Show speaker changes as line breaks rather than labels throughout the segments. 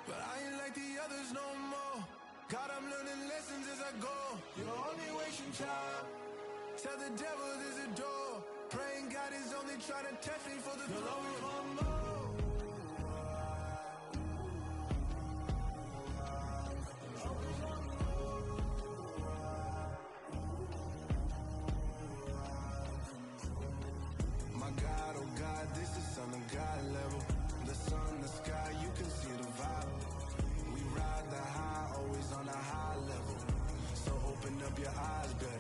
But I ain't like the others no more. God, I'm learning lessons as I go. You're only wasting time. Tell the devil there's a door. Praying God is only trying to test me for the glory for more. My God, oh God, this is Son of God level. The sun, the sky, you can see the vibe. We ride the high, always on a high level. So open up your eyes better.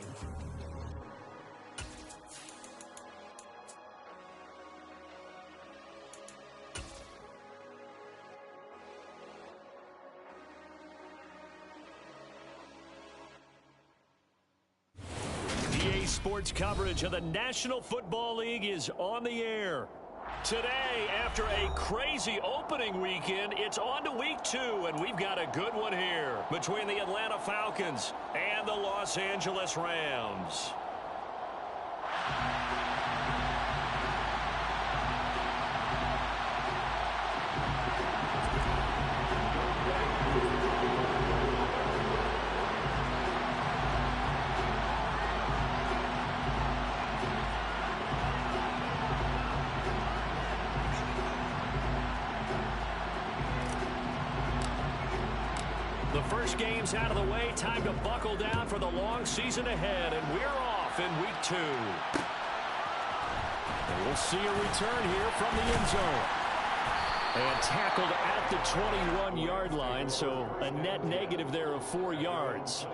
Sports coverage of the National Football League is on the air. Today, after a crazy opening weekend, it's on to week 2, and we've got a good one here between the Atlanta Falcons and the Los Angeles Rams. The first game's out of the way. Time to buckle down for the long season ahead, and we're off in week 2. And we'll see a return here from the end zone. And tackled at the 21-yard line, so a net negative there of 4 yards.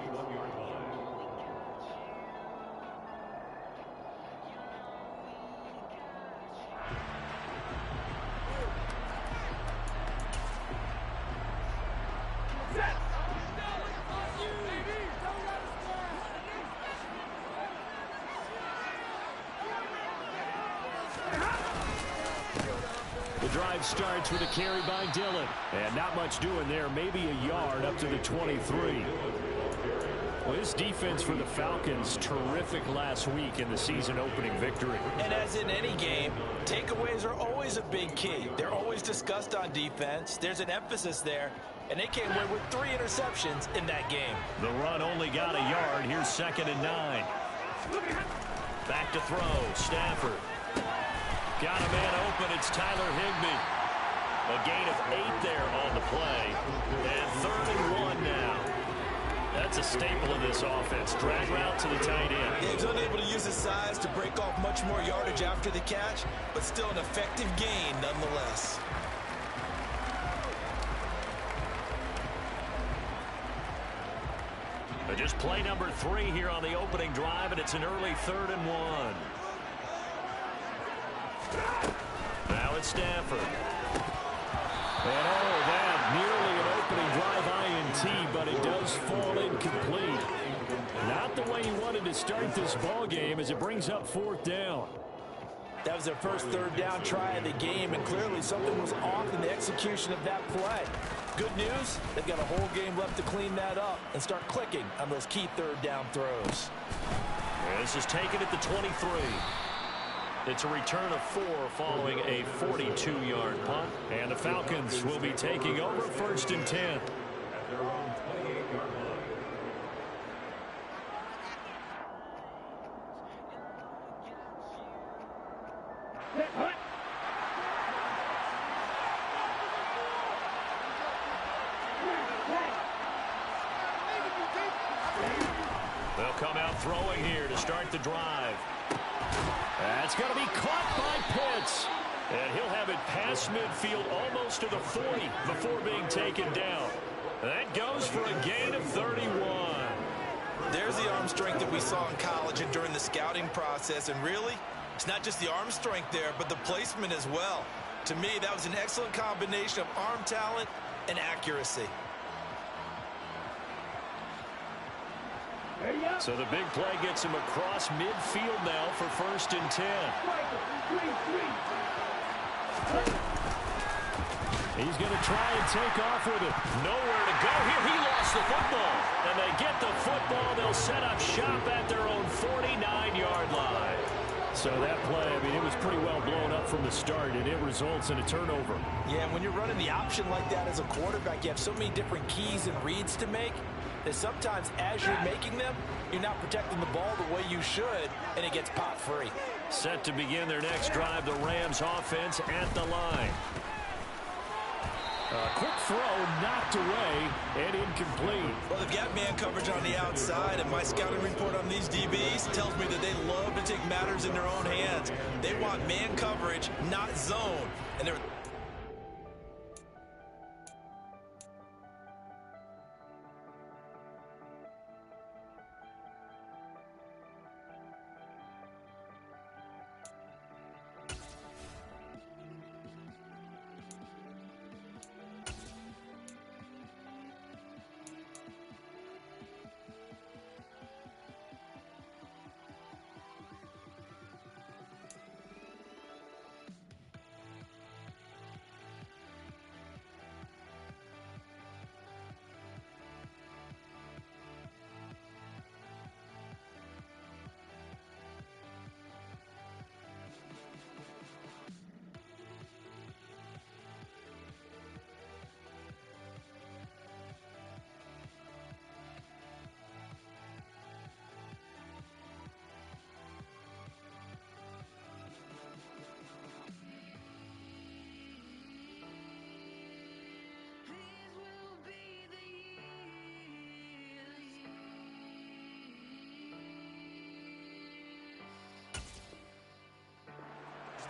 Drive starts with a carry by Dillon. And not much doing there. Maybe a yard up to the 23. Well, this defense for the Falcons, terrific last week in the season opening victory.
And as in any game, takeaways are always a big key. They're always discussed on defense. There's an emphasis there. And they came away with 3 interceptions in that game.
The run only got a yard. Here's 2nd and 9. Back to throw. Stafford. Got a man open. It's Tyler Higbee. A gain of 8 there on the play. And 3rd and 1 now. That's a staple of this offense. Drag route to the tight end.
He was unable to use his size to break off much more yardage after the catch, but still an effective gain nonetheless.
Just play number 3 here on the opening drive, and it's an early 3rd and 1. Now it's Stafford. And that nearly an opening drive INT, but it does fall incomplete. Not the way he wanted to start this ball game as it brings up 4th down.
That was their first 3rd down try of the game, and clearly something was off in the execution of that play. Good news, they've got a whole game left to clean that up and start clicking on those key 3rd down throws.
This is taken at the 23. It's a return of 4 following a 42-yard punt. And the Falcons will be taking over 1st and 10. They'll come out throwing here to start the drive. That's going to be caught by Pitts. And he'll have it past midfield almost to the 40 before being taken down. That goes for a gain of 31.
There's the arm strength that we saw in college and during the scouting process. And really, it's not just the arm strength there, but the placement as well. To me, that was an excellent combination of arm talent and accuracy.
So the big play gets him across midfield now for 1st and 10. He's going to try and take off with it. Nowhere to go here. He lost the football. And they get the football. They'll set up shop at their own 49-yard line. So that play, I mean, it was pretty well blown up from the start, and it results in a turnover.
Yeah, and when you're running the option like that as a quarterback, you have so many different keys and reads to make that sometimes as you're making them, you're not protecting the ball the way you should, and it gets popped free.
Set to begin their next drive, the Rams offense at the line. Quick throw, knocked away, and incomplete.
Well, they've got man coverage on the outside, and my scouting report on these DBs tells me that they love to take matters in their own hands. They want man coverage, not zone. And they're...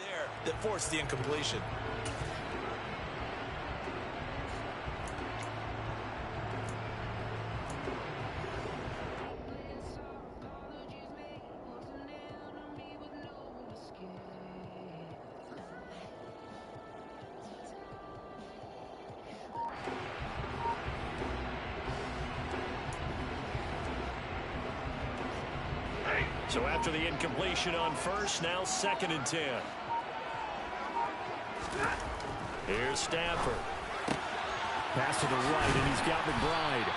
there that forced the incompletion.
So after the incompletion on first, now 2nd and 10. Here's Stafford. Pass to the right, and he's got McBride.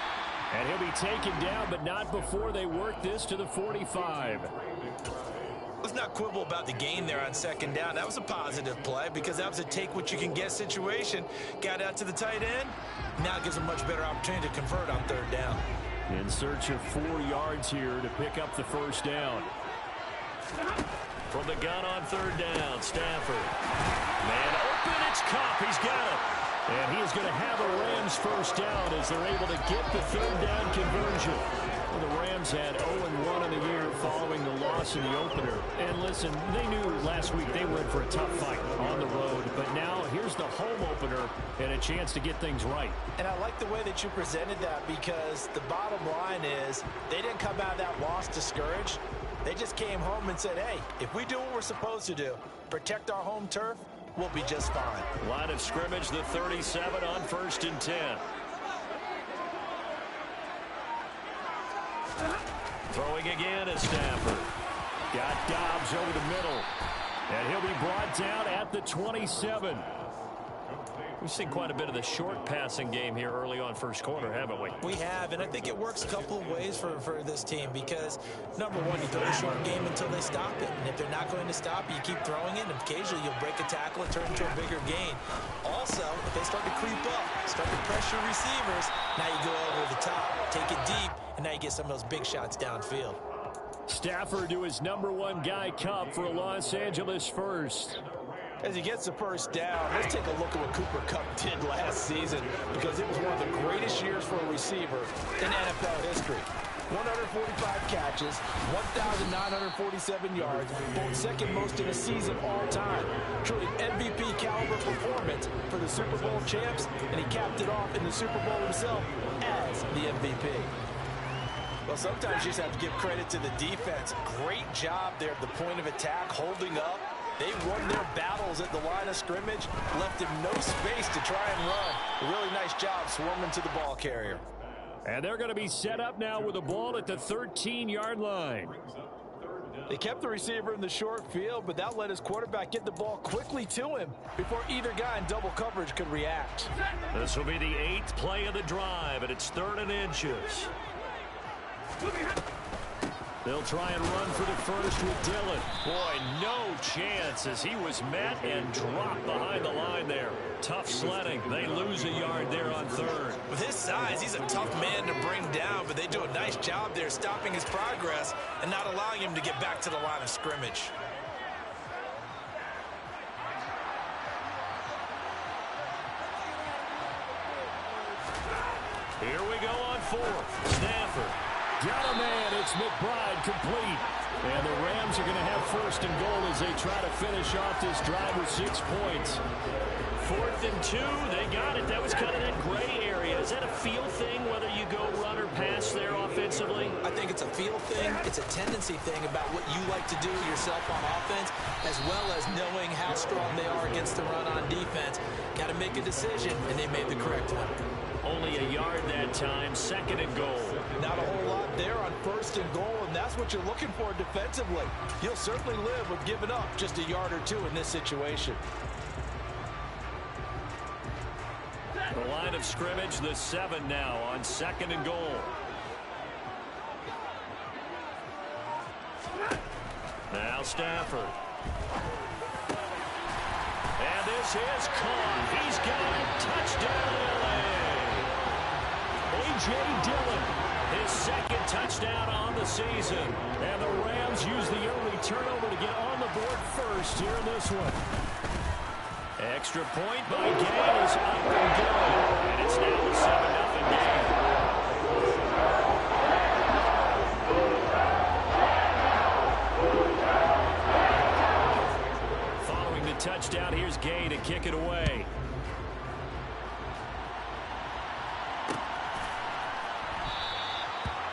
And he'll be taken down, but not before they work this to the 45.
Let's not quibble about the gain there on 2nd down. That was a positive play because that was a take-what-you-can-get situation. Got out to the tight end. Now gives a much better opportunity to convert on 3rd down.
In search of 4 yards here to pick up the 1st down. From the gun on 3rd down, Stafford. Man open, it's Cup. He's got it. And he is going to have a Rams 1st down as they're able to get the 3rd down conversion. Well, the Rams had 0-1 in the year following the loss in the opener. And listen, they knew last week they were in for a tough fight on the road. But now here's the home opener and a chance to get things right.
And I like the way that you presented that because the bottom line is they didn't come out of that loss discouraged. They just came home and said, hey, if we do what we're supposed to do, protect our home turf, we'll be just fine.
Line of scrimmage, the 37 on 1st and 10. Throwing again is Stafford. Got Dobbs over the middle. And he'll be brought down at the 27. We've seen quite a bit of the short passing game here early on 1st quarter, haven't we?
We have, and I think it works a couple of ways for this team because, number one, you throw the short game until they stop it. And if they're not going to stop it, you keep throwing it, and occasionally you'll break a tackle and turn into a bigger gain. Also, if they start to creep up, start to pressure receivers, now you go over the top, take it deep, and now you get some of those big shots downfield.
Stafford to his number 1 guy, Cup, for Los Angeles 1st.
As he gets the 1st down, let's take a look at what Cooper Kupp did last season because it was one of the greatest years for a receiver in NFL history. 145 catches, 1,947 yards, both 2nd most in a season all time. Truly MVP caliber performance for the Super Bowl champs, and he capped it off in the Super Bowl himself as the MVP. Well, sometimes you just have to give credit to the defense. Great job there at the point of attack, holding up. They won their battles at the line of scrimmage, left him no space to try and run. A really nice job swarming to the ball carrier.
And they're going to be set up now with the ball at the 13-yard line.
They kept the receiver in the short field, but that let his quarterback get the ball quickly to him before either guy in double coverage could react.
This will be the 8th play of the drive, and it's 3rd and inches. They'll try and run for the first with Dillon. Boy, no chance as he was met and dropped behind the line there. Tough sledding. They lose a yard there on third.
With his size, he's a tough man to bring down, but they do a nice job there stopping his progress and not allowing him to get back to the line of scrimmage.
Here we go on fourth. Stafford. Got a man. It's McBride complete. And the Rams are going to have first and goal as they try to finish off this drive with 6 points. 4th and 2. They got it. That was kind of that gray area. Is that a feel thing, whether you go run or pass there offensively?
I think it's a feel thing. It's a tendency thing about what you like to do yourself on offense, as well as knowing how strong they are against the run on defense. Got to make a decision, and they made the correct one.
Only a yard that time. 2nd and goal.
Not a whole lot there on 1st and goal, and that's what you're looking for defensively. You'll certainly live with giving up just a yard or two in this situation.
The line of scrimmage, the 7 now on 2nd and goal. Now Stafford. And this is caught. He's got it. Touchdown, LA. A.J. Dillon, his 2nd touchdown on the season. And the Rams use the early turnover to get on the board first here in this one. Extra point by Gay is up and good. And it's now a 7-0 game. Following the touchdown, here's Gay to kick it away.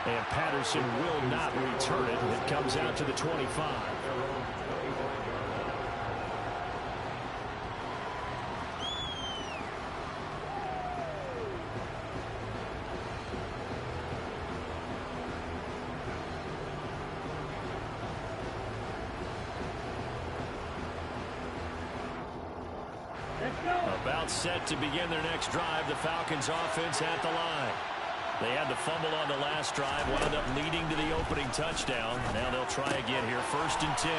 And Patterson will not return it. It comes out to the 25. About set to begin their next drive. The Falcons offense at the line. They had the fumble on the last drive, wound up leading to the opening touchdown. Now they'll try again here, 1st and 10.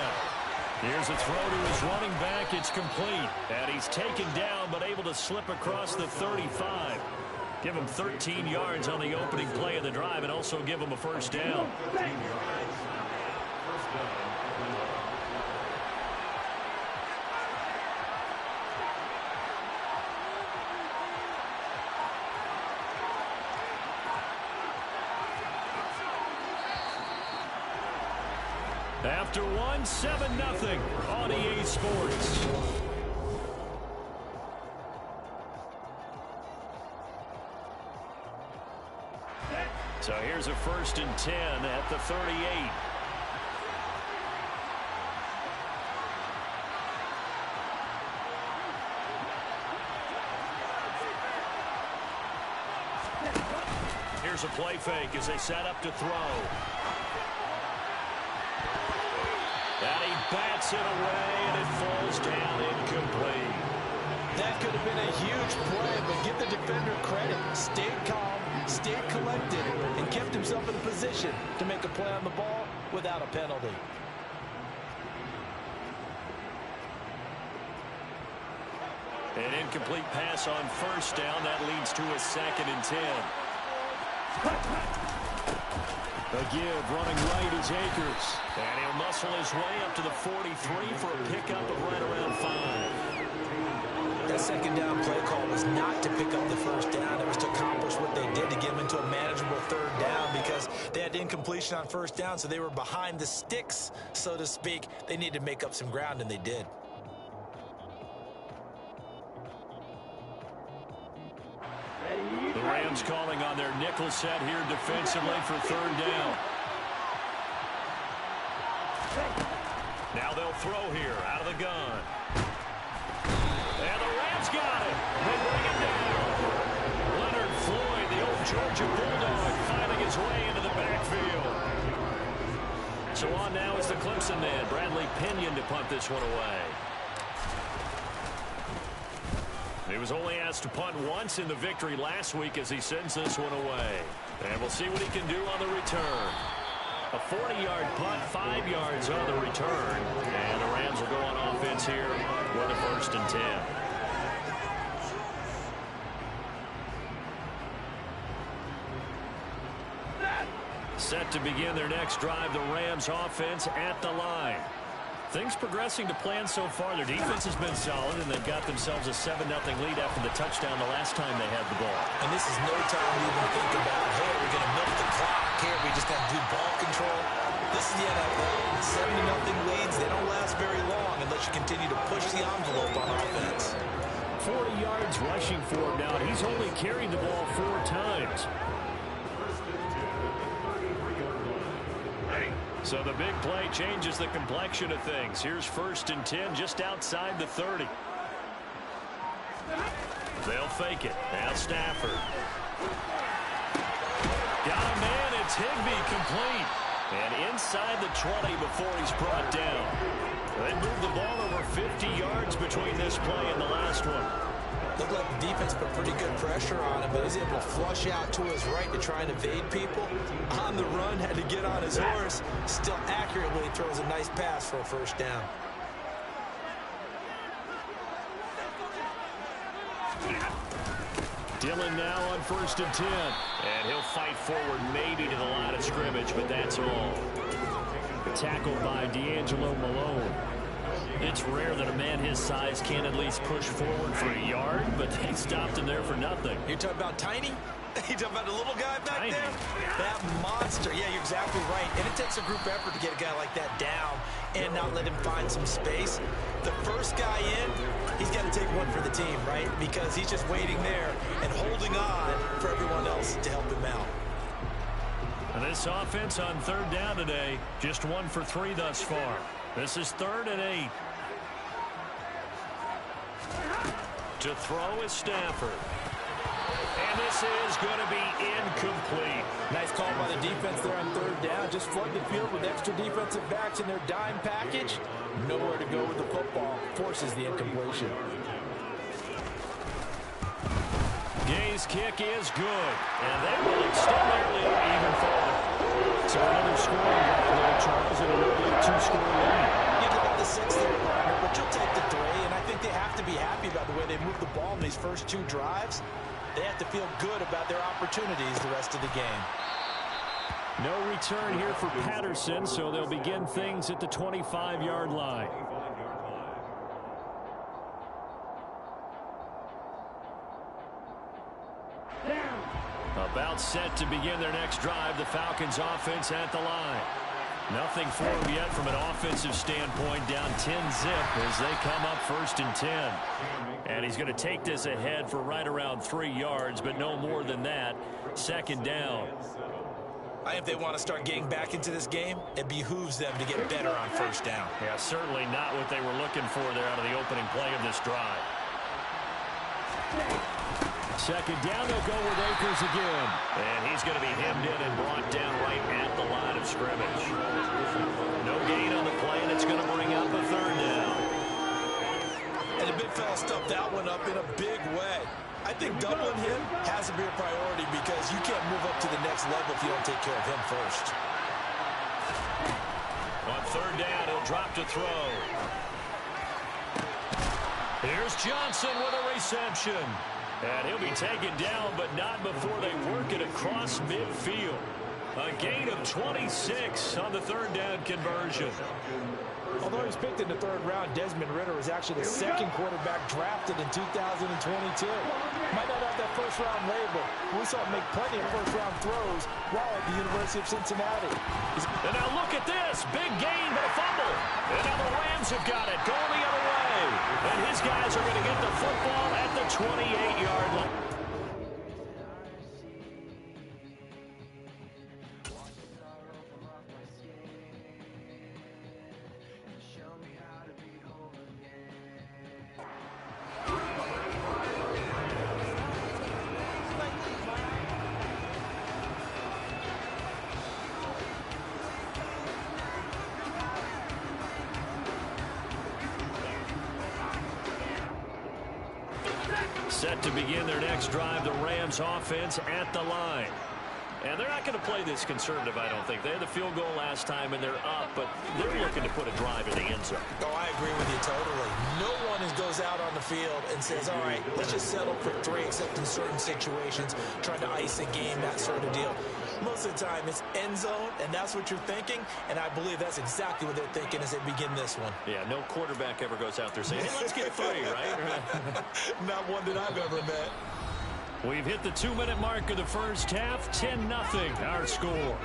Here's a throw to his running back. It's complete. And he's taken down, but able to slip across the 35. Give him 13 yards on the opening play of the drive and also give him a first down. After one, 7-0 on EA Sports. So here's a 1st and 10 at the 38. Here's a play fake as they set up to throw. And he bats it away, and it falls down incomplete.
That could have been a huge play, but give the defender credit. Stayed calm, stayed collected, and kept himself in a position to make a play on the ball without a penalty.
An incomplete pass on 1st down. That leads to a 2nd and 10. A give running right is Akers. And he'll muscle his way up to the 43 for a pickup of right around 5.
That 2nd down play call was not to pick up the 1st down. It was to accomplish what they did to get them into a manageable 3rd down because they had incompletion on 1st down, so they were behind the sticks, so to speak. They needed to make up some ground, and they did.
The Rams calling on their nickel set here defensively for 3rd down. Now they'll throw here out of the gun. And the Rams got it. They bring it down. Leonard Floyd, the old Georgia Bulldog, finding his way into the backfield. So on now is the Clemson man, Bradley Pinion, to punt this one away. He was only asked to punt once in the victory last week as he sends this one away. And we'll see what he can do on the return. A 40-yard punt, 5 yards on the return. And the Rams will go on offense here with a 1st and 10. Set to begin their next drive, the Rams offense at the line. Things progressing to plan so far. Their defense has been solid, and they've got themselves a 7-0 lead after the touchdown the last time they had the ball.
And this is no time to even think about, hey, we're going to milk the clock here. We just got to do ball control. This is the NFL. 7-0 leads, they don't last very long unless you continue to push the envelope on offense.
40 yards rushing for him now. He's only carried the ball 4 times. So the big play changes the complexion of things. Here's 1st and 10 just outside the 30. They'll fake it. Now Stafford. Got a man. It's Higbee complete. And inside the 20 before he's brought down. They moved the ball over 50 yards between this play and the last one.
Looked like the defense put pretty good pressure on him, but he's able to flush out to his right to try and evade people. On the run, had to get on his horse. Still accurately throws a nice pass for a 1st down.
Dillon now on 1st and 10. And he'll fight forward maybe to the line of scrimmage, but that's all. Tackled by D'Angelo Malone. It's rare that a man his size can at least push forward for a yard, but they stopped him there for nothing.
You're talking about tiny? You're talking about the little guy back there? That monster. Yeah, you're exactly right. And it takes a group effort to get a guy like that down and not let him find some space. The first guy in, he's got to take one for the team, right? Because he's just waiting there and holding on for everyone else to help him out.
And this offense on 3rd down today, just 1 for 3 thus far. This is 3rd and 8. To throw is Stafford. And this is going to be incomplete.
Nice call by the defense there on 3rd down. Just flood the field with extra defensive backs in their dime package. Nowhere to go with the football. Forces the incompletion.
Gay's kick is good. And that will extend their lead even further. So another scoring drive there, Charles, and an early 2-score lead.
You'd like the 6 there, partner, but you'll take the 3. And I think they have to be happy about the way they moved the ball in these first 2 drives. They have to feel good about their opportunities the rest of the game.
No return here for Patterson, so they'll begin things at the 25-yard line. About set to begin their next drive, the Falcons offense at the line. Nothing for them yet from an offensive standpoint, down 10-zip as they come up 1st and 10. And he's going to take this ahead for right around 3 yards, but no more than that. 2nd down.
I think if they want to start getting back into this game, it behooves them to get better on 1st down.
Yeah, certainly not what they were looking for there out of the opening play of this drive. 2nd down, they'll go with Akers again. And he's going to be hemmed in and brought down right at the line of scrimmage. No gain on the play, and it's going to bring up a 3rd down.
And the big fella stuffed that one up in a big way. I think doubling him has to be a priority because you can't move up to the next level if you don't take care of him first.
On 3rd down, he'll drop to throw. Here's Johnson with a reception. And he'll be taken down, but not before they work it across midfield. A gain of 26 on the 3rd down conversion.
Although he's picked in the 3rd round, Desmond Ridder was actually the 2nd quarterback drafted in 2022. Might not have that 1st-round label, but we saw him make plenty of 1st-round throws while at the University of Cincinnati.
And now look at this. Big gain, but a fumble. And now the Rams have got it, going the other way. And his guys are going to get the football at the 28-yard line. Set to begin their next drive, the Rams offense at the line. And they're not going to play this conservative, I don't think. They had the field goal last time, and they're up, but they're looking to put a drive in the end zone.
Oh, I agree with you totally. No one goes out on the field and says, all right, let's just settle for 3, except in certain situations, trying to ice a game, that sort of deal. Most of the time, it's end zone, and that's what you're thinking, and I believe that's exactly what they're thinking as they begin this one.
Yeah, no quarterback ever goes out there saying, hey, let's get 3, right?
Not one that I've ever met.
We've hit the 2-minute mark of the first half. 10-0 our score.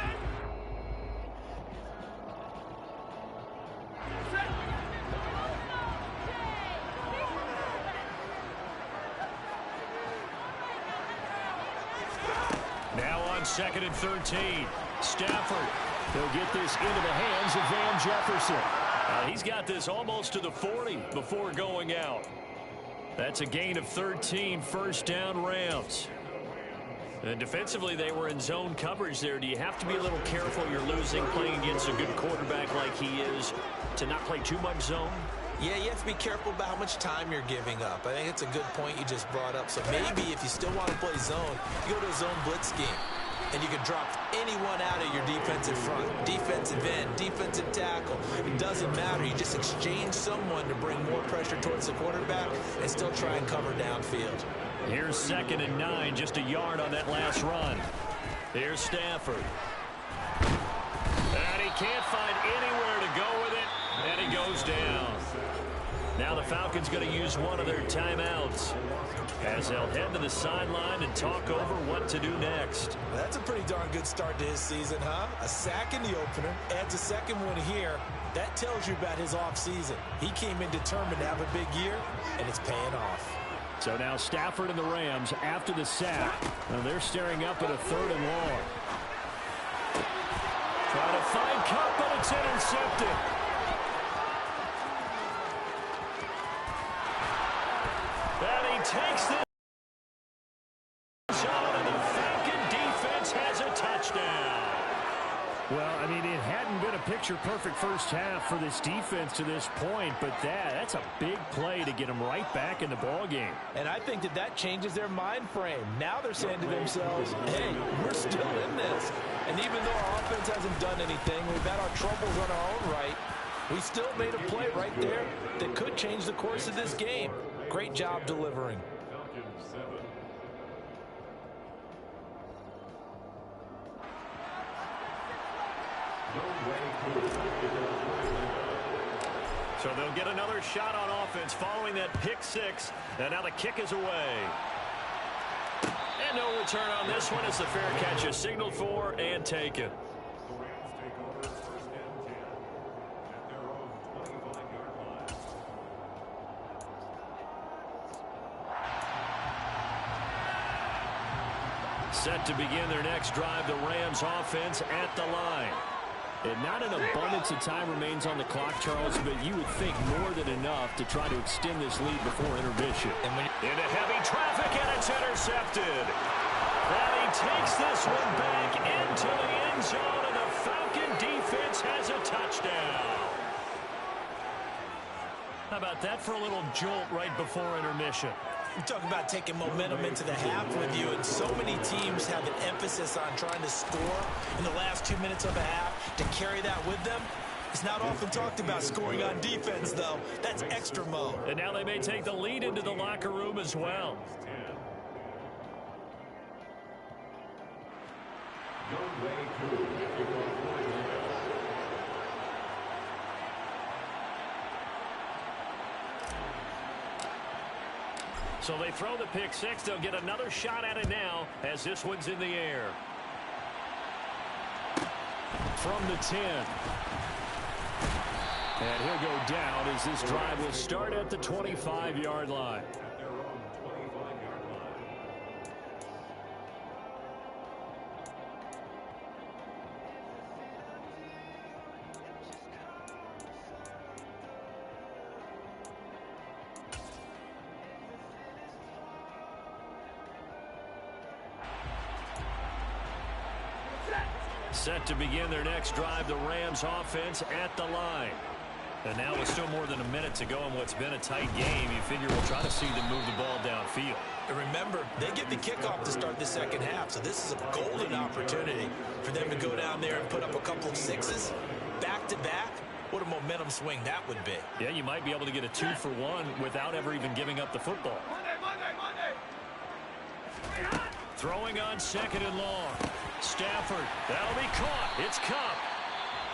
Now on 2nd and 13. Stafford. He'll get this into the hands of Van Jefferson. He's got this almost to the 40 before going out. That's a gain of 13, first down Rams. And defensively, they were in zone coverage there. Do you have to be a little careful? You're losing playing against a good quarterback like he is to not play too much zone?
Yeah, you have to be careful about how much time you're giving up. I think it's a good point you just brought up. So maybe if you still want to play zone, you go to a zone blitz scheme. And you can drop anyone out of your defensive front, defensive end, defensive tackle. It doesn't matter. You just exchange someone to bring more pressure towards the quarterback and still try and cover downfield.
Here's 2nd and 9, just a yard on that last run. Here's Stafford. And he can't find anywhere to go with it, and he goes down. Now the Falcons going to use one of their timeouts as they'll head to the sideline and talk over what to do next.
That's a pretty darn good start to his season, huh? A sack in the opener, adds a second one here. That tells you about his offseason. He came in determined to have a big year, and it's paying off.
So now Stafford and the Rams after the sack. Now they're staring up at a 3rd and long. Trying to find Cup, but it's intercepted. And he takes this zone, and the Falcon defense has a touchdown. Well, I mean, it hadn't been a picture-perfect first half for this defense to this point, but that's a big play to get them right back in the ballgame.
And I think that changes their mind frame. Now they're saying to themselves, hey, we're still in this. And even though our offense hasn't done anything, we've had our troubles on our own right, we still made a play right there that could change the course of this game. Great job delivering.
So they'll get another shot on offense following that pick 6. And now the kick is away. And no return on this one as the fair catch is signaled for and taken. Set to begin their next drive, the Rams offense at the line. And not an abundance of time remains on the clock, Charles, but you would think more than enough to try to extend this lead before intermission. Into heavy traffic, and it's intercepted. And he takes this one back into the end zone, and the Falcon defense has a touchdown. How about that for a little jolt right before intermission?
You talk about taking momentum into the half with you, and so many teams have an emphasis on trying to score in the last 2 minutes of a half to carry that with them. It's not often talked about scoring on defense, though. That's extra mo.
And now they may take the lead into the locker room as well. So they throw the pick 6. They'll get another shot at it now as this one's in the air. From the 10. And he'll go down as this drive will start at the 25-yard line. Set to begin their next drive, the Rams offense at the line. And now with still more than a minute to go in what's been a tight game, you figure we'll try to see them move the ball downfield.
And remember, they get the kickoff to start the second half, so this is a golden opportunity for them to go down there and put up a couple of sixes back-to-back. What a momentum swing that would be.
Yeah, you might be able to get a 2-for-1 without ever even giving up the football. Throwing on second and long. Stafford, that'll be caught. It's Cup.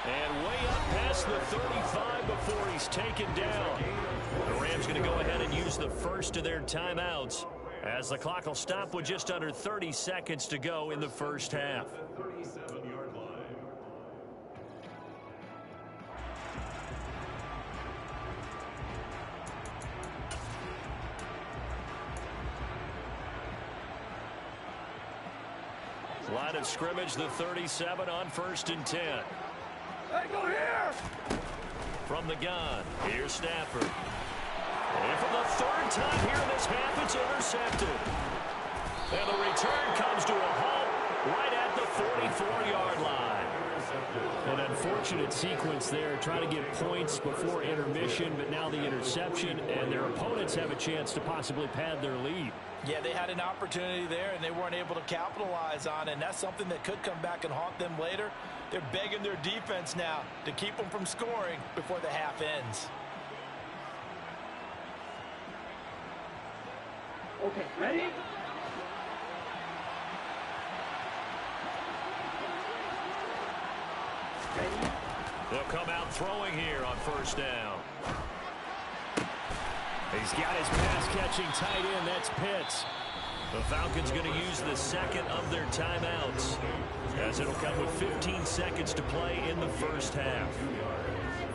And way up past the 35 before he's taken down. The Rams going to go ahead and use the first of their timeouts as the clock will stop with just under 30 seconds to go in the first half.
37-yard line.
Line of scrimmage, the 37 on 1st and 10.
Hey, go here!
From the gun, here's Stafford. And for the third time here in this half, it's intercepted. And the return comes to a halt right at the 44-yard line. An unfortunate sequence there, trying to get points before intermission, but now the interception, and their opponents have a chance to possibly pad their lead.
Yeah, they had an opportunity there, and they weren't able to capitalize on it, and that's something that could come back and haunt them later. They're begging their defense now to keep them from scoring before the half ends.
Okay, ready?
They'll come out throwing here on 1st down. He's got his pass-catching tight end. That's Pitts. The Falcons going to use the second of their timeouts, as it'll come with 15 seconds to play in the first half.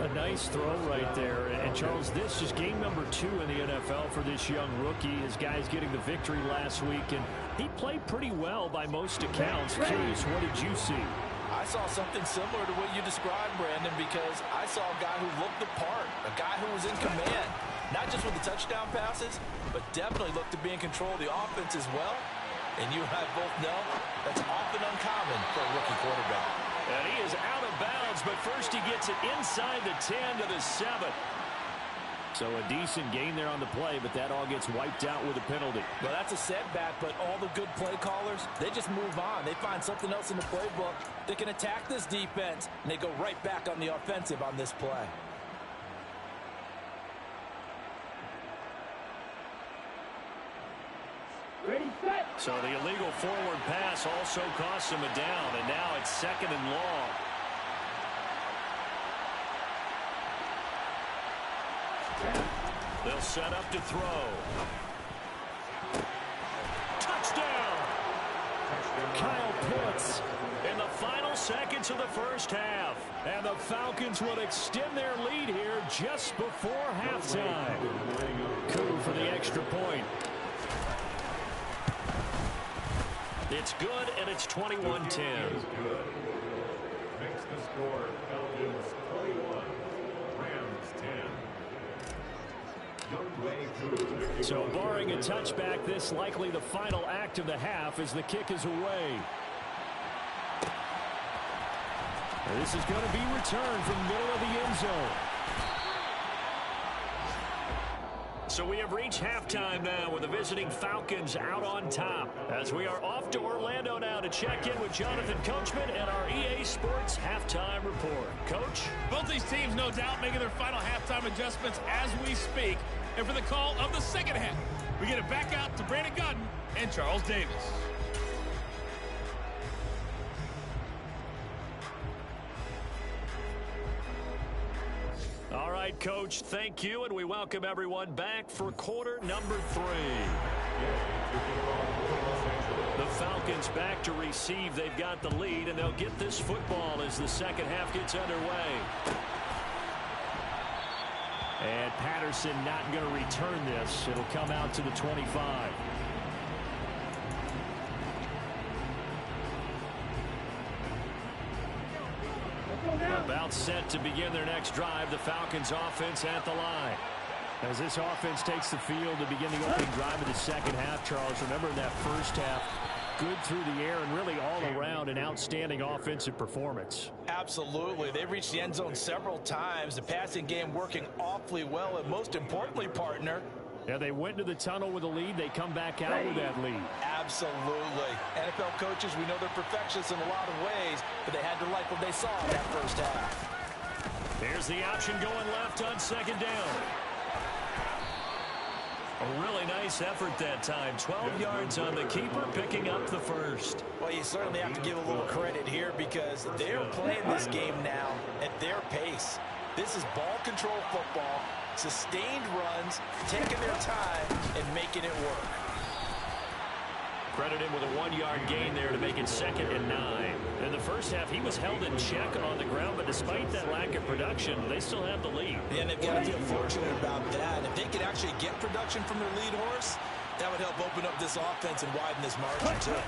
A nice throw right there. And, Charles, this is game number 2 in the NFL for this young rookie. His guys getting the victory last week, and he played pretty well by most accounts. Curious, what did you see?
I saw something similar to what you described, Brandon, because I saw a guy who looked the part, a guy who was in command, not just with the touchdown passes, but definitely looked to be in control of the offense as well. And you and I both know that's often uncommon for a rookie quarterback.
And he is out of bounds, but first he gets it inside the 10 to the 7. So a decent gain there on the play, but that all gets wiped out with a penalty.
Well, that's a setback, but all the good play callers, they just move on. They find something else in the playbook. They can attack this defense, and they go right back on the offensive on this play.
Ready, set!
So the illegal forward pass also costs him a down, and now it's 2nd and long. They'll set up to throw. Touchdown! Kyle Pitts in the final seconds of the first half. And the Falcons will extend their lead here just before halftime. Coup for the extra point. It's good, and it's 21-10.
Makes the score Falcons 21, Rams 10.
So barring a touchback, this likely the final act of the half as the kick is away. This is going to be returned from the middle of the end zone. So we have reached halftime now with the visiting Falcons out on top, as we are off to Orlando now to check in with Jonathan Coachman and our EA Sports halftime report. Coach?
Both these teams, no doubt, making their final halftime adjustments as we speak. And for the call of the second half, we get it back out to Brandon Godden and Charles Davis.
All right, Coach, thank you, and we welcome everyone back for quarter number 3. The Falcons back to receive. They've got the lead, and they'll get this football as the second half gets underway. And Patterson not going to return this. It'll come out to the 25. About set to begin their next drive. The Falcons offense at the line. As this offense takes the field to begin the opening drive of the second half, Charles, remember in that first half, good through the air and really all around an outstanding offensive performance.
Absolutely. They've reached the end zone several times. The passing game working awfully well, and most importantly, partner,
yeah, they went to the tunnel with a lead. They come back out with that lead.
Absolutely. NFL coaches, we know they're perfectionists in a lot of ways, but they had to like what they saw in that first half.
Here's the option going left on second down. A really nice effort that time. 12 yards on the keeper, picking up the first.
Well, you certainly have to give a little credit here because they're playing this game now at their pace. This is ball control football, sustained runs, taking their time, and making it work.
Credit him with a 1-yard gain there to make it 2nd and 9. In the first half, he was held in check on the ground, but despite that lack of production, they still have the lead.
And they've got to feel fortunate about that. If they could actually get production from their lead horse, that would help open up this offense and widen this margin, too.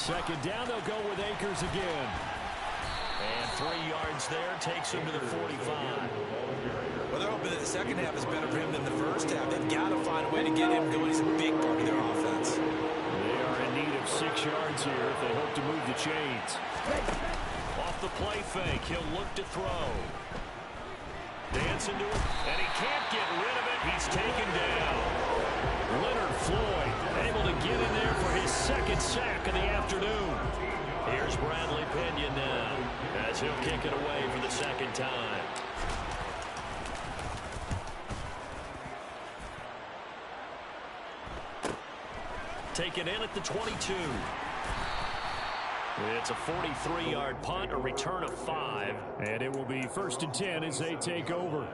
2nd down, they'll go with Akers again. And 3 yards there takes him to the 45.
Well, they're hoping that the second half is better for him than the first half. They've got to find a way to get him going. He's a big part of their offense.
They are in need of 6 yards here if they hope to move the chains. Off the play fake, he'll look to throw. Dance into it, and he can't get rid of it. He's taken down. Leonard Floyd able to get in there for his 2nd sack of the afternoon. Here's Bradley Pinion now as he'll kick it away for the 2nd time. Taken in at the 22. It's a 43-yard punt, a return of 5. And it will be 1st and 10 as they take over.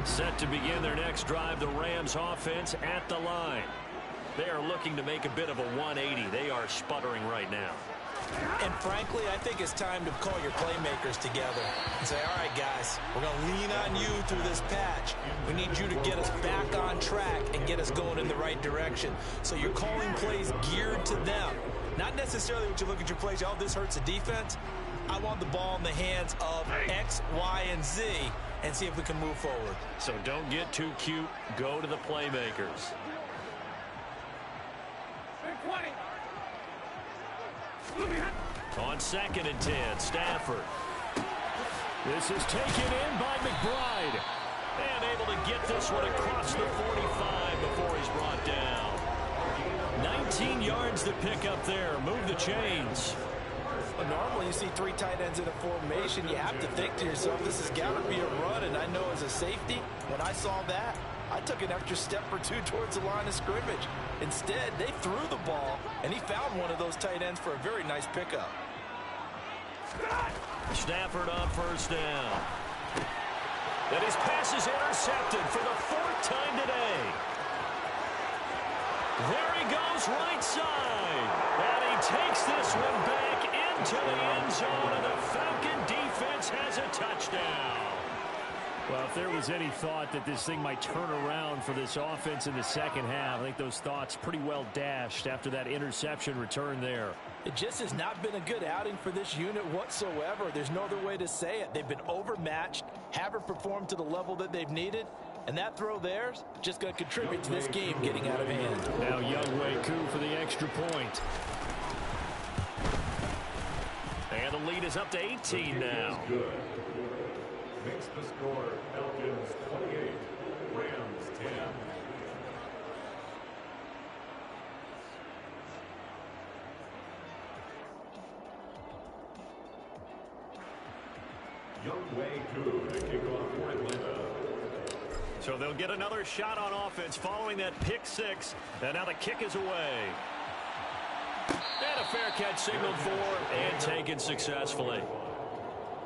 Set to begin their next drive, the Rams offense at the line. They are looking to make a bit of a 180. They are sputtering right now.
And frankly, I think it's time to call your playmakers together and say, all right, guys, we're going to lean on you through this patch. We need you to get us back on track and get us going in the right direction. So you're calling plays geared to them. Not necessarily what you look at your plays, oh, this hurts the defense. I want the ball in the hands of X, Y, and Z and see if we can move forward.
So don't get too cute. Go to the playmakers. On 2nd and 10, Stafford. This is taken in by McBride. And able to get this one across the 45 before he's brought down. 19 yards to pick up there. Move the chains.
Well, normally you see 3 tight ends in a formation. You have to think to yourself, this has got to be a run. And I know as a safety, when I saw that, I took an extra step or 2 towards the line of scrimmage. Instead, they threw the ball, and he found one of those tight ends for a very nice pickup.
Stafford on 1st down. And his pass is intercepted for the 4th time today. There he goes right side. And he takes this one back into the end zone, and the Falcon defense has a touchdown. Well, if there was any thought that this thing might turn around for this offense in the 2nd half, I think those thoughts pretty well dashed after that interception return there.
It just has not been a good outing for this unit whatsoever. There's no other way to say it. They've been overmatched, haven't performed to the level that they've needed, and that throw there is just going to contribute to this game getting out of hand.
Now Younghoe Koo for the extra point. And the lead is up to 18 now.
Makes the score Falcons 28, Rams 10. Younghoe Koo to kick off for Atlanta.
So they'll get another shot on offense following that pick 6. And now the kick is away. And a fair catch signaled for and taken successfully.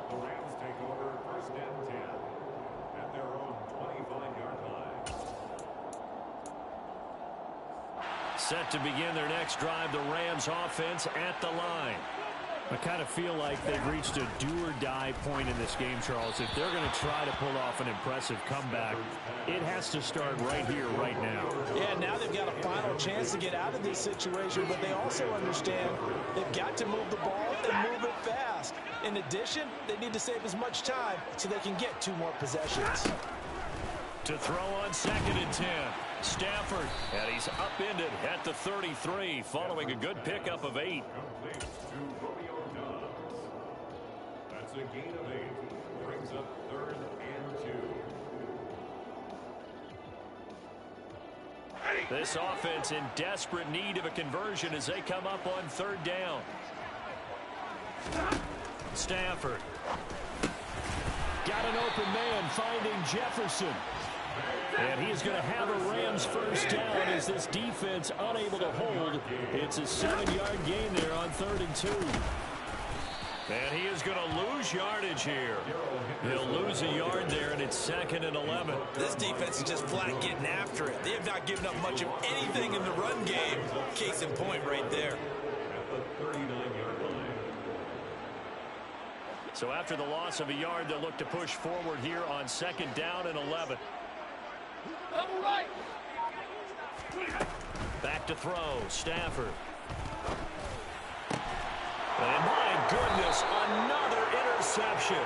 The Rams take over 1st and 10 at their own 25-yard line.
Set to begin their next drive, the Rams offense at the line. I kind of feel like they've reached a do-or-die point in this game, Charles. If they're going to try to pull off an impressive comeback, it has to start right here, right now.
Yeah, now they've got to
final chance to get out of this situation, but they also understand they've got to move the ball and move it fast. In addition, they need to save as much time so they can get 2 more possessions.
To throw on 2nd and 10. Stafford, and he's upended at the 33 following a good pickup of 8.
That's a gain of 8. Brings up 3rd and 2.
This offense in desperate need of a conversion as they come up on 3rd down. Stafford. Got an open man finding Jefferson. And he is going to have a Rams first down as this defense unable to hold. It's a 7-yard gain there on 3rd and 2. And he is going to lose yardage here. He'll lose a yard there, and it's 2nd and 11.
This defense is just flat getting after it. They have not given up much of anything in the run game. Case in point right there.
At the 39-yard line.
So after the loss of a yard, they'll look to push forward here on 2nd down and 11. Back to throw. Stafford. And my goodness, another interception.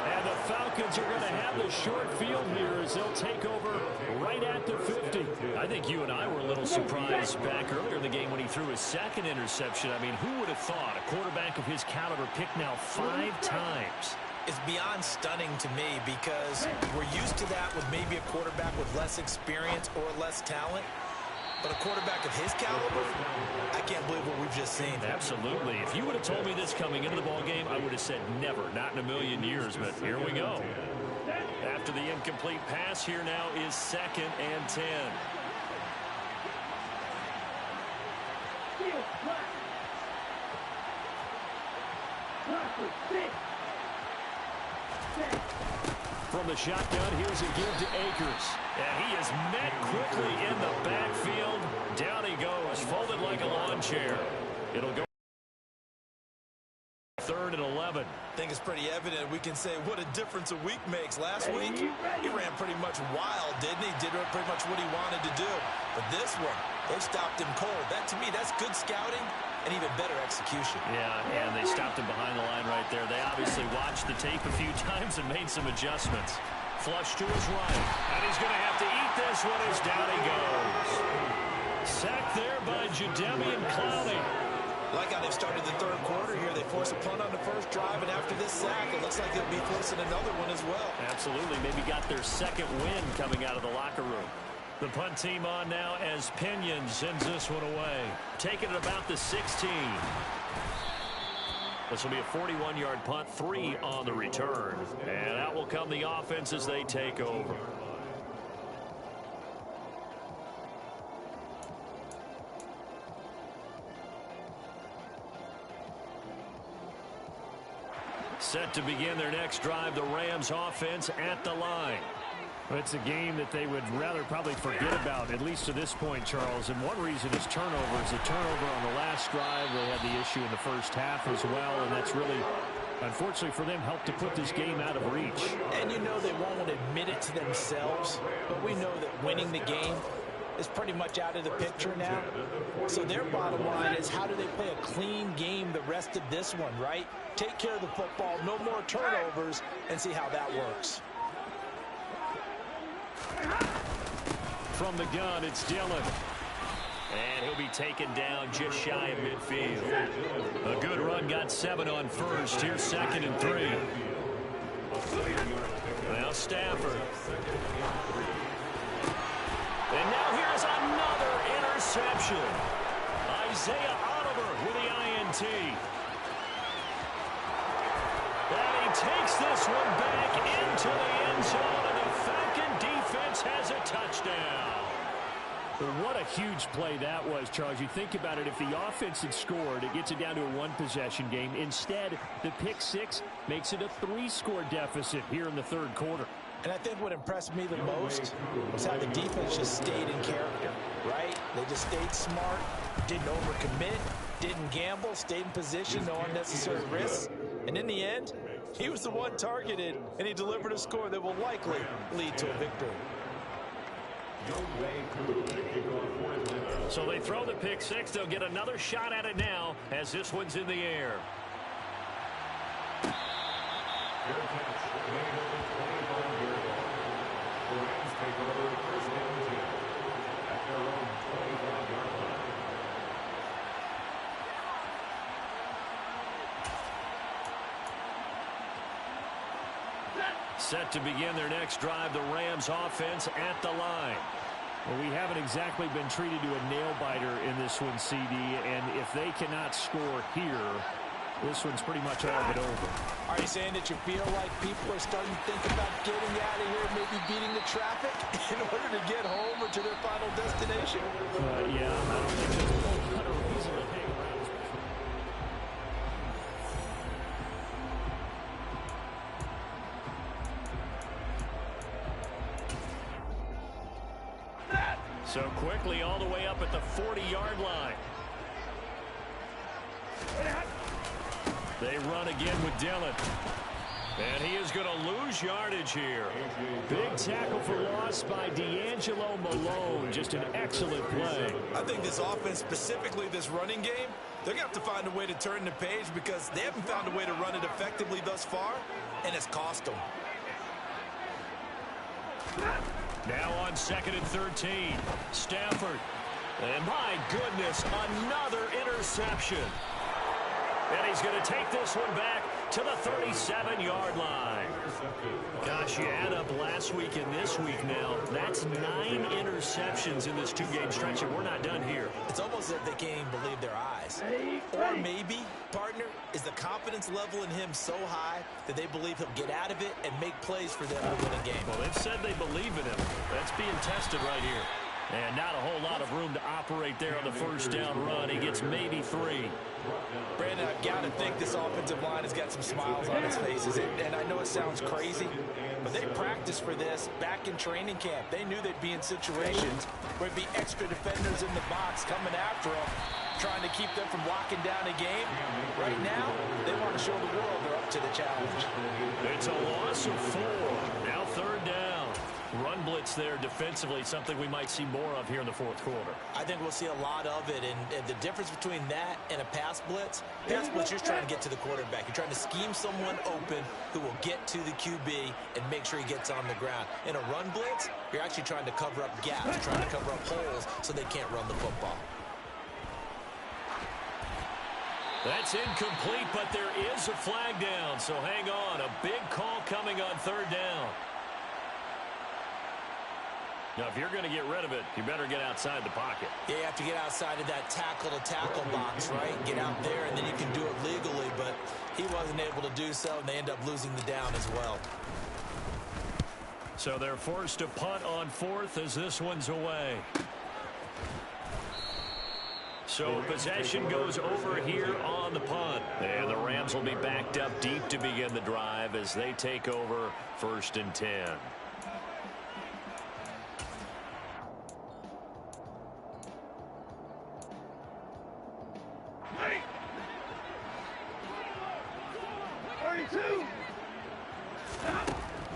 And the Falcons are going to have the short field here as they'll take over right at the 50. I think you and I were a little surprised back earlier in the game when he threw his 2nd interception. I mean, who would have thought a quarterback of his caliber picked now 5 times?
It's beyond stunning to me because we're used to that with maybe a quarterback with less experience or less talent. But a quarterback of his caliber, I can't believe what we've just seen.
Absolutely. If you would have told me this coming into the ball game, I would have said never, not in a million years. But here we go. After the incomplete pass, here now is 2nd and 10. From the shotgun, here's a give to Akers. And he is met quickly in the backfield. Down he goes, folded like a lawn chair. It'll go 3rd and 11.
I think it's pretty evident. We can say what a difference a week makes. Last week, he ran pretty much wild, didn't he? Did pretty much what he wanted to do. But this one, they've stopped him cold. That, to me, that's good scouting and even better execution.
Yeah, and they stopped him behind the line right there. They obviously watched the tape a few times and made some adjustments. Flush to his right. And he's going to have to eat this one as down he goes. Sacked there by Jadeveon Clowney.
Like how they've started the 3rd quarter here. They force a punt on the first drive, and after this sack, it looks like they'll be forcing another one as well.
Absolutely. Maybe got their 2nd win coming out of the locker room. The punt team on now as Pinion sends this one away. Taking it about the 16. This will be a 41-yard punt, 3 on the return. And out will come the offense as they take over. Set to begin their next drive, the Rams offense at the line.
It's a game that they would rather probably forget about, at least to this point, Charles. And one reason is turnovers. A turnover on the last drive. They had the issue in the first half as well, and that's really, unfortunately for them, helped to put this game out of reach.
And you know they won't admit it to themselves, but we know that winning the game is pretty much out of the picture now. So their bottom line is, how do they play a clean game the rest of this one, right? Take care of the football, no more turnovers, and see how that works.
From the gun, it's Dillon. And he'll be taken down just shy of midfield. A good run, got 7 on first. Here's 2nd and 3. Now Stafford. And now here's another interception. Isaiah Oliver with the INT. And he takes this one back into the end zone, and the Falcon defense has a touchdown.
What a huge play that was, Charles. You think about it, if the offense had scored, it gets it down to a 1-possession game. Instead, the pick 6 makes it a 3-score deficit here in the 3rd quarter.
And I think what impressed me the most was how the defense just stayed in character, right? They just stayed smart, didn't overcommit, didn't gamble, stayed in position, no unnecessary risks. And in the end, he was the one targeted, and he delivered a score that will likely lead to a victory.
Joe Way, kickoff for
So they throw the pick six. They'll get another shot at it now as this one's in the air.
Fair catch. Made at the 25-yard line. The Rams take over first and 10 at their own 25-yard line.
Set to begin their next drive, the Rams offense at the line.
Well, we haven't exactly been treated to a nail-biter in this one, CD, and if they cannot score here, this one's pretty much all but over.
Are you saying that you feel like people are starting to think about getting out of here, maybe beating the traffic in order to get home or to their final destination?
Yeah, I don't think there's a whole lot of reason to hang around.
So quickly all the way up at the 40-yard line. They run again with Dillon. And he is going to lose yardage here.
Big tackle for loss by D'Angelo Malone. Just an excellent play.
I think this offense, specifically this running game, they're going to have to find a way to turn the page because they haven't found a way to run it effectively thus far, and it's cost them.
Now on 2nd and 13. Stafford. And my goodness, another interception. And he's going to take this one back to the 37-yard line. Gosh, you add up last week and this week now. That's 9 interceptions in this two-game stretch, and we're not done here.
It's almost as if they can't even believe their eyes. Or maybe, partner, is the confidence level in him so high that they believe he'll get out of it and make plays for them to win a game.
Well, they've said they believe in him. That's being tested right here. And not a whole lot of room to operate there on the first down run. He gets maybe 3.
Brandon, I've got to think this offensive line has got some smiles on its faces. And I know it sounds crazy, but they practiced for this back in training camp. They knew they'd be in situations where there'd be extra defenders in the box coming after them, trying to keep them from locking down a game. Right now, they want to show the world they're up to the challenge.
It's a loss of 4. Now 3rd down. Run blitz there defensively, something we might see more of here in the 4th quarter.
I think we'll see a lot of it, and the difference between that and a pass blitz, you're trying to get to the quarterback. You're trying to scheme someone open who will get to the QB and make sure he gets on the ground. In a run blitz, you're actually trying to cover up gaps, you're trying to cover up holes so they can't run the football.
That's incomplete, but there is a flag down, so hang on. A big call coming on 3rd down. Now, if you're going to get rid of it, you better get outside the pocket.
Yeah, you have to get outside of that tackle-to-tackle box, right? Get out there, and then you can do it legally, but he wasn't able to do so, and they end up losing the down as well.
So they're forced to punt on 4th as this one's away. So possession goes over here on the punt. And the Rams will be backed up deep to begin the drive as they take over 1st and 10.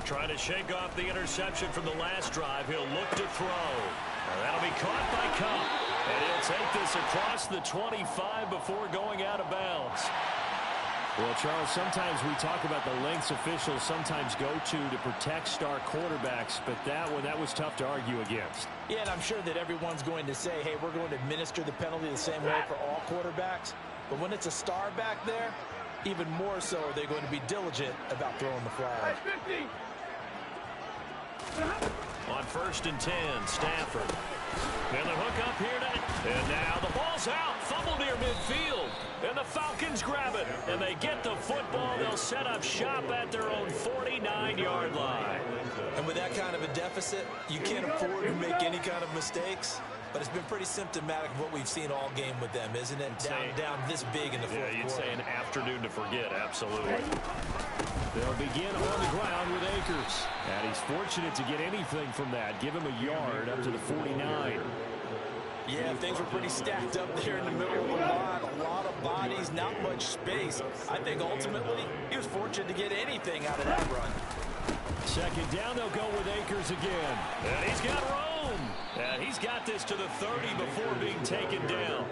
Trying to shake off the interception from the last drive. He'll look to throw. That'll be caught by Cup. And he'll take this across the 25 before going out of bounds.
Well, Charles, sometimes we talk about the lengths officials sometimes go to protect star quarterbacks, but that was tough to argue against.
Yeah, and I'm sure that everyone's going to say, hey, we're going to administer the penalty the same way for all quarterbacks. But when it's a star back there, even more so are they going to be diligent about throwing the flag.
On 1st and 10, Stafford. And the hook up here and now the ball's out. Fumble near midfield. And the Falcons grab it. And they get the football. They'll set up shop at their own 49-yard line.
And with that kind of a deficit, you can't afford to make any kind of mistakes. But it's been pretty symptomatic of what we've seen all game with them, isn't it? Down this big in the 4th quarter.
Yeah, you'd say an afternoon to forget, absolutely.
They'll begin on the ground with Akers. And he's fortunate to get anything from that. Give him a yard up to the 49.
Yeah, things were pretty stacked up there in the middle of the line. A lot of bodies, not much space. I think ultimately he was fortunate to get anything out of that run.
2nd down, they'll go with Akers again.
And he's got room. And He's got this to the 30 before being taken down.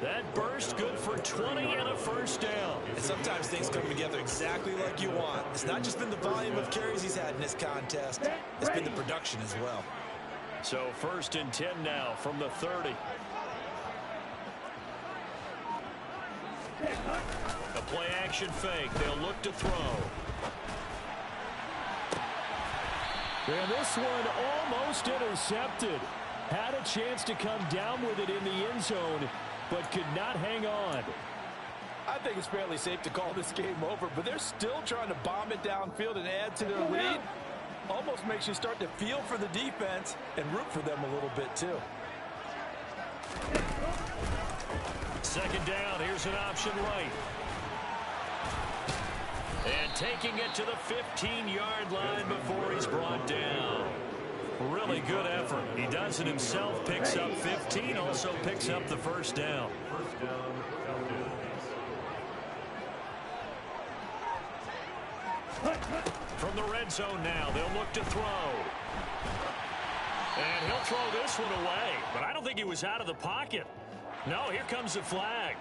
That burst good for 20 and a first down.
And sometimes things come together exactly like you want. It's not just been the volume of carries he's had in this contest. It's been the production as well.
So 1st and 10 now from the 30. A play action fake. They'll look to throw.
And this one almost intercepted. Had a chance to come down with it in the end zone, but could not hang on.
I think it's fairly safe to call this game over, but they're still trying to bomb it downfield and add to their lead. Almost makes you start to feel for the defense and root for them a little bit too.
2nd down. Here's an option right. And taking it to the 15-yard line before he's brought down. Really good effort. He does it himself, picks up 15, also picks up the first down. From the red zone now, they'll look to throw. And he'll throw this one away, but I don't think he was out of the pocket. No, here comes the flag.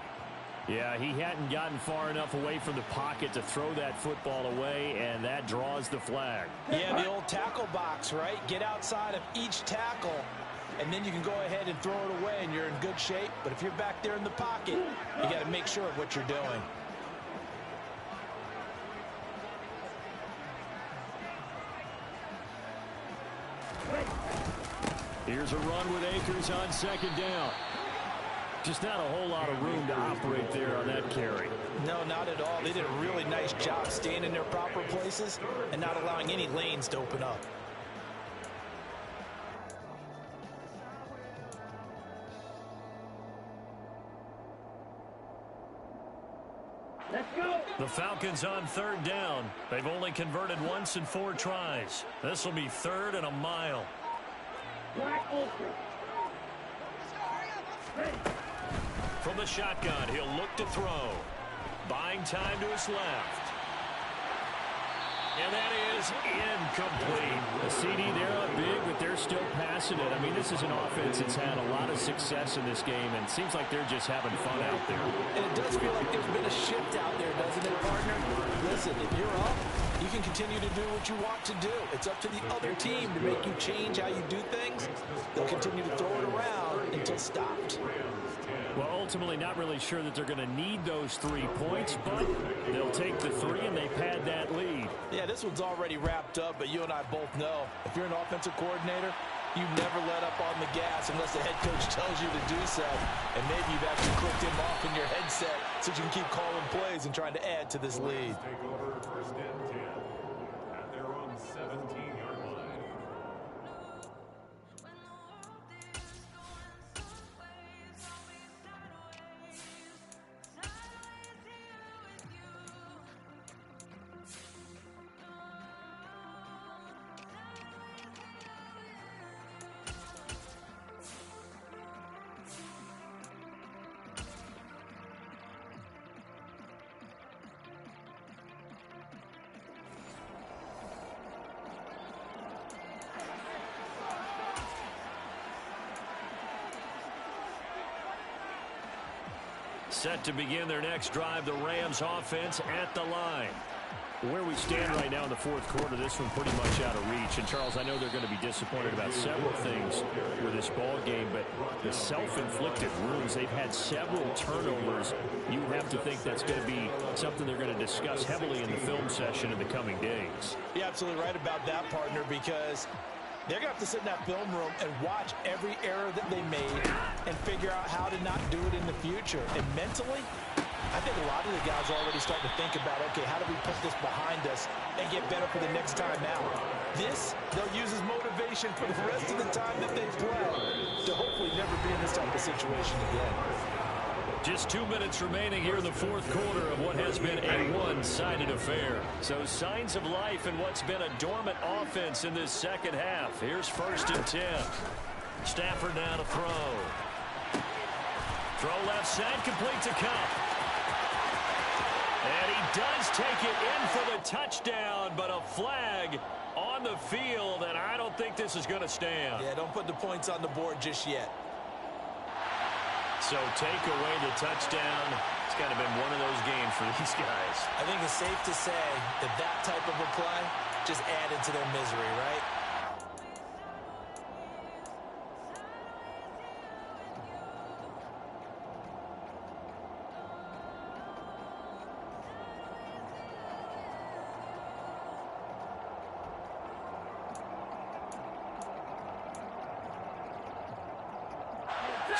Yeah, he hadn't gotten far enough away from the pocket to throw that football away, and that draws the flag.
Yeah, the old tackle box, right? Get outside of each tackle, and then you can go ahead and throw it away, and you're in good shape. But if you're back there in the pocket, you got to make sure of what you're doing.
Here's a run with Akers on 2nd down. Just not a whole lot of room to operate there on that carry.
No, not at all. They did a really nice job staying in their proper places and not allowing any lanes to open up.
The Falcons on 3rd down. They've only converted once in 4 tries. This will be 3rd and a mile. From the shotgun, he'll look to throw. Buying time to his left. And that is incomplete.
The CD, they're up big, but they're still passing it. I mean, this is an offense that's had a lot of success in this game, and it seems like they're just having fun out there.
And it does feel like there's been a shift out there, doesn't it, partner? Listen, if you're up, you can continue to do what you want to do. It's up to the other team to make you change how you do things. They'll continue to throw it around until stopped.
Well, ultimately, not really sure that they're going to need those 3 points, but they'll take the 3 and they pad that lead.
Yeah, this one's already wrapped up, but you and I both know if you're an offensive coordinator, you never let up on the gas unless the head coach tells you to do so. And maybe you've actually clicked him off in your headset so you can keep calling plays and trying to add to this lead.
Take over 1st and 10 at their own 17-yard line.
Set to begin their next drive, the Rams offense at the line.
Where we stand right now in the 4th quarter, this one pretty much out of reach. And, Charles, I know they're going to be disappointed about several things with this ball game, but the self-inflicted wounds, they've had several turnovers. You have to think that's going to be something they're going to discuss heavily in the film session in the coming days.
You're absolutely right about that, partner, because they're going to have to sit in that film room and watch every error that they made and figure out how to not do it in the future. And mentally, I think a lot of the guys are already starting to think about, okay, how do we put this behind us and get better for the next time out? This, they'll use as motivation for the rest of the time that they play to hopefully never be in this type of situation again.
Just 2 minutes remaining here in the 4th quarter of what has been a one-sided affair. So signs of life in what's been a dormant offense in this second half. Here's 1st and 10. Stafford now to throw. Throw left side, complete to Cup. And he does take it in for the touchdown, but a flag on on the field, and I don't think this is going to stand.
Yeah, don't put the points on the board just yet.
So take away the touchdown. It's kind of been one of those games for these guys.
I think it's safe to say that that type of a play just added to their misery, right?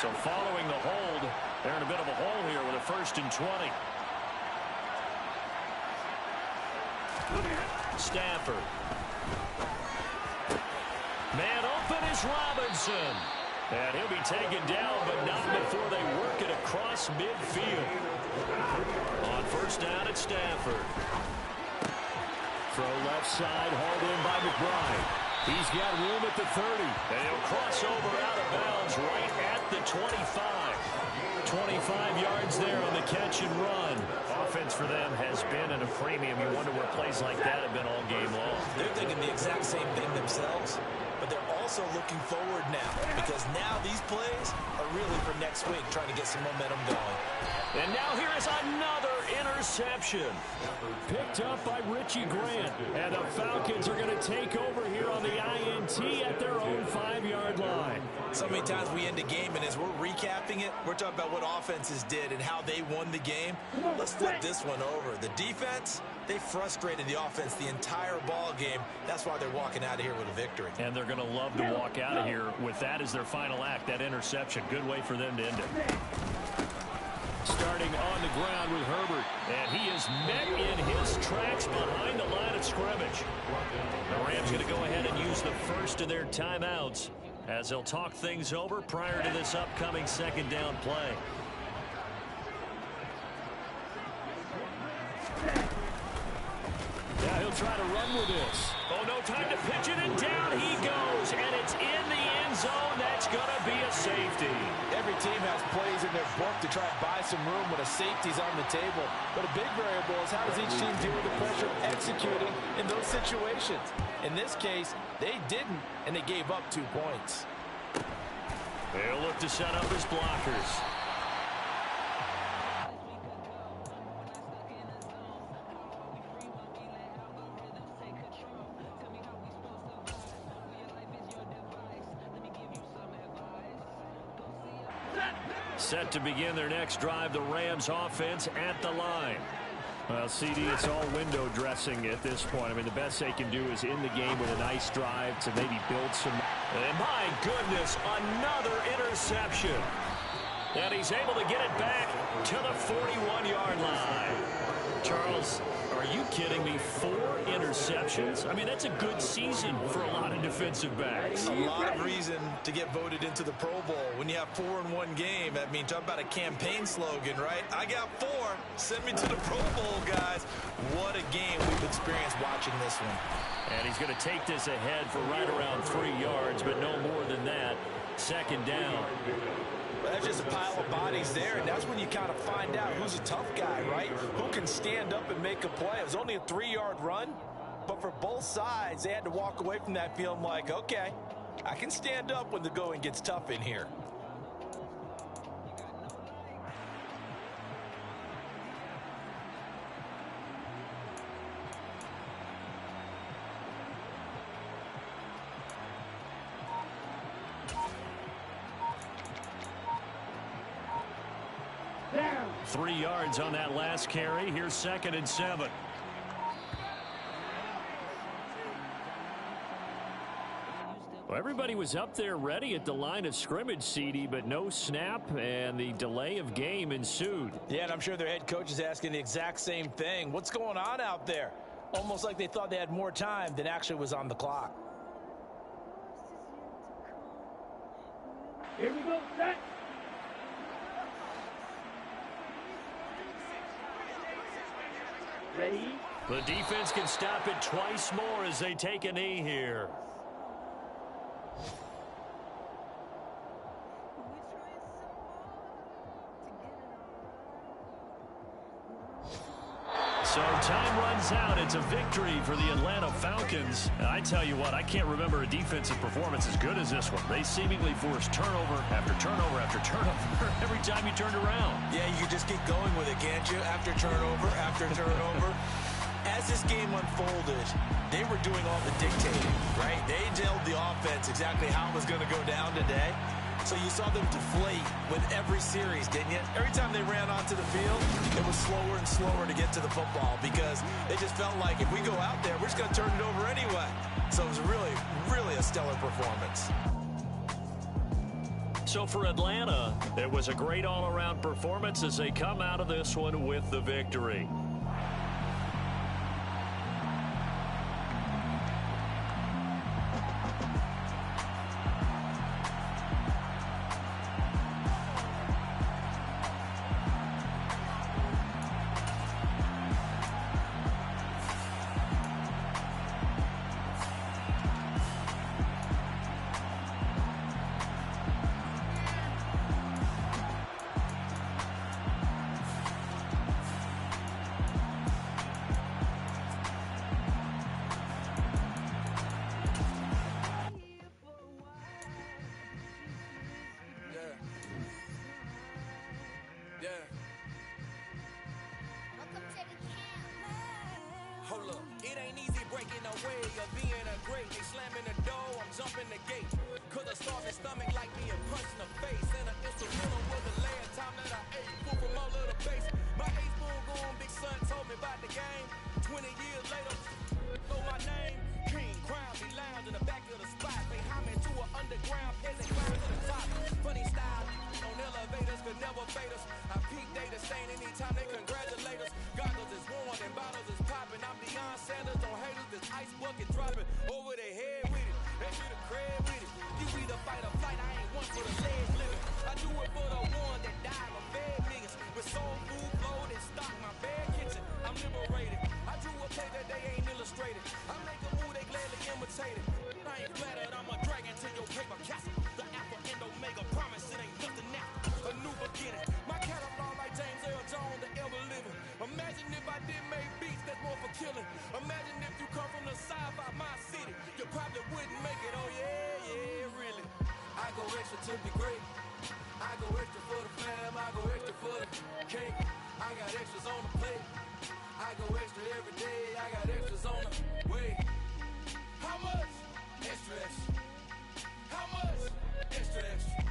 So following the hold, they're in a bit of a hole here with a 1st and 20. Stafford. Man open is Robinson. And he'll be taken down, but not before they work it across midfield. On 1st down, it's Stafford. Throw left side, hauled in by McBride. He's got room at the 30. And he'll cross over out of bounds right at the 25. 25 yards there on the catch and run. Offense for them has been at a premium. You wonder where plays like that have been all game long.
They're thinking the exact same thing themselves, but they're also looking forward now, because now these plays are really for next week, trying to get some momentum going.
And now here is another interception. Picked up by Richie Grant. And the Falcons are going to take over here on the INT at their own 5-yard line.
So many times we end a game, and as we're recapping it, we're talking about what offenses did and how they won the game. Let's flip this one over. The defense, they frustrated the offense the entire ball game. That's why they're walking out of here with a victory.
And they're going to love to walk out of here with that as their final act, that interception. Good way for them to end it. Starting on the ground with Herbert. And he is met in his tracks behind the line of scrimmage. The Rams going to go ahead and use the first of their timeouts as they'll talk things over prior to this upcoming 2nd down play. Yeah, he'll try to run with this. Oh, no time to pitch it, and down he goes. And it's in the end zone. That's going to be a safety.
Every team has plays in their book to try and buy some room when a safety's on the table. But a big variable is how does each team deal with the pressure of executing in those situations. In this case, they didn't, and they gave up 2 points.
They'll look to set up his blockers. Set to begin their next drive, the Rams offense at the line. Well, CD, it's all window dressing at this point. I mean, the best they can do is in the game with a nice drive to maybe build some. And my goodness, another interception. And he's able to get it back to the 41-yard line. Charles, are you kidding me? 4 interceptions? I mean, that's a good season for a lot of defensive backs.
A lot of reason to get voted into the Pro Bowl. When you have 4 in one game, I mean, talk about a campaign slogan, right? I got 4. Send me to the Pro Bowl, guys. What a game we've experienced watching this one.
And he's going to take this ahead for right around 3 yards, but no more than that. 2nd down.
Well, that's just a pile of bodies there, and that's when you kind of find out who's a tough guy, right? Who can stand up and make a play. It was only a 3-yard run, but for both sides, they had to walk away from that feeling like, okay, I can stand up when the going gets tough in here.
Down. 3 yards on that last carry. Here's 2nd and 7. Well, everybody was up there ready at the line of scrimmage, CD, but no snap, and the delay of game ensued.
Yeah, and I'm sure their head coach is asking the exact same thing. What's going on out there? Almost like they thought they had more time than actually was on the clock.
Here we go, set. Ready?
The defense can stop it twice more as they take a knee here. So time runs out. It's a victory for the Atlanta Falcons. And I tell you what, I can't remember a defensive performance as good as this one. They seemingly forced turnover after turnover after turnover every time you turned around.
Yeah, you just keep going with it, can't you? After turnover, after turnover. As this game unfolded, they were doing all the dictating, right? They told the offense exactly how it was going to go down today. So you saw them deflate with every series, didn't you? Every time they ran onto the field, it was slower and slower to get to the football because they just felt like if we go out there, we're just going to turn it over anyway. So it was really, really a stellar performance.
So for Atlanta, it was a great all-around performance as they come out of this one with the victory.
Hold up, it ain't easy breaking away or being a great. They slamming the door, I'm jumping the gate. Cause a starving stomach like being punched in the face. And an instrumental was the last time that I ate. Food from all of the base. My ace boom going, big son told me about the game. 20 years later, know my name. King, crown, me lounge in the back of the spot. They homing to an underground peasant climb to the top. Funny style, on elevators could never fade us. I peak data stain anytime they congratulate us. Goggles is worn and bottles is popping. I'm Deion Sanders on haters, this ice bucket dropping over their head with it. They should have crab with it. You either fight or flight, I ain't one for the legs living. I do it for the one that died, my bad niggas. With soul food, flowed and stock, my bad kitchen. I'm liberated. I drew a play that they ain't illustrated. I make a move, they gladly imitate it. I ain't flattered, I'm a dragon to your paper castle. The alpha and omega, promise it ain't nothing after. A new beginning. My catalog like James Earl Jones, the ever living. Imagine if I did make beats that's more for killing. Imagine if you come from the side by my city. You probably wouldn't make it, oh yeah, yeah, really. I go extra to be great. I go extra for the fam, I go extra for the cake. I got extras on the plate. I go extra every day, I got extras on the way. How much? Extra, extra. How much? Extra, extra.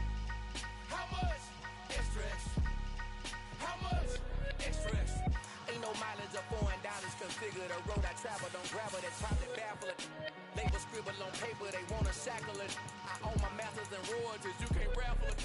How much? Extra, extra. How much? Extra, extra. Ain't no mileage of $4 configure the road I travel. Don't gravel, that's probably baffling. Label scribble on paper, they wanna shackle it. I own my masters and royalties, you can't raffle it.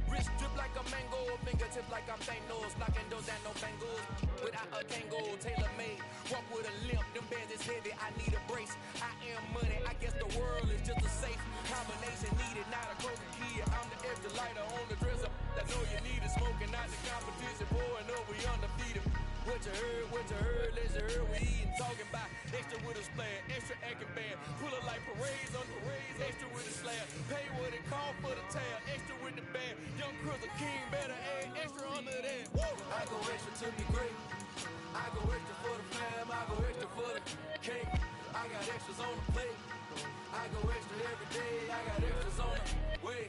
Wrist drip like a mango, fingertips like I'm Thanos. Knocking doors down, no bangles. Without a Kango, tailor-made. Walk with a limp, them bands is heavy, I need a brace. I am money, I guess the world is just a safe combination needed, not a coca kid. I'm the extra lighter on the dresser. I know you need it, smoking out the competition, pouring up, we undefeated. What you heard, let's hear we eating, talking about extra with a splash, extra acting band, pull it like parades on parades, extra with a slab, pay what it cost for the tab, extra with the band, young Crystal King, better add extra under that. Woo! I go extra to be great, I go extra for the fam, I go extra for the cake, I got extras on the plate, I go extra every day, I got extras on the way.